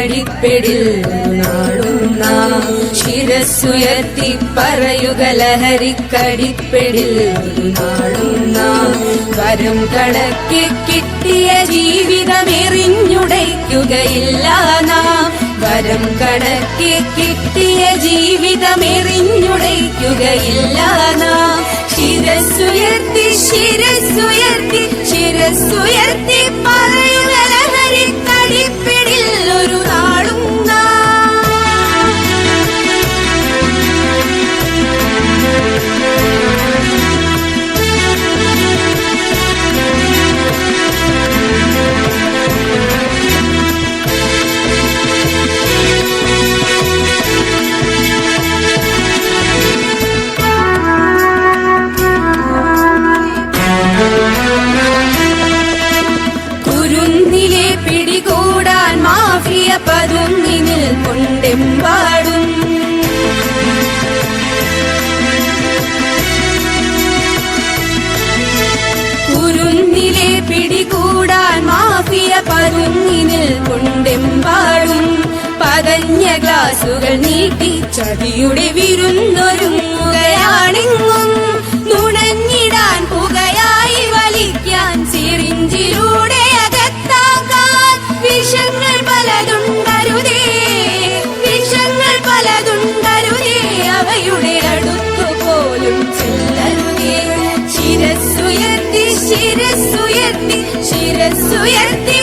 കടിപ്പിടിൽ നാടുന്ന ശിരസ്സുയർത്തി പറയുക ലഹരിക്കടിപ്പിടിൽ നാടുന്ന വരം കണക്കി കിട്ടിയ ജീവിതമെറിഞ്ഞുടയ്ക്കുകയില്ല നാം വരം കണക്കി കിട്ടിയ ജീവിതമെറിഞ്ഞുടയ്ക്കുകയില്ല നാം ശിരസ്സുയർത്തി ശിരസ്സുയർത്തി ശിരസ്സുയർത്തി പറയുക ലഹരിക്കടിപ്പിടിൽ ഒരു നാളും പതുങ്ങിനിൽ കൊണ്ടെമ്പാടും കുരുന്നിലെ പിടികൂടാൻ മാഫിയ പതുങ്ങിനിൽ കൊണ്ടെമ്പാടും പതഞ്ഞ ഗ്ലാസുകൾ നീട്ടി ചതിയുടെ വിരുന്നൊരുങ്ങുകയാണെങ്ങും നുണഞ്ഞിടാൻ പുകയായി വലിക്കാൻ സിറിഞ്ചിലൂടെ അകത്താക്കാൻ വിഷങ്ങൾ പലതുണ്ടരുതേ വിഷങ്ങൾ പലതുണ്ടരുതേ അവയുടെ അടുത്തുപോലും ചെല്ലരുതേ ശിരസ്സുയർത്തി ശിരസ്സുയർത്തി ശിരസ്സുയർത്തി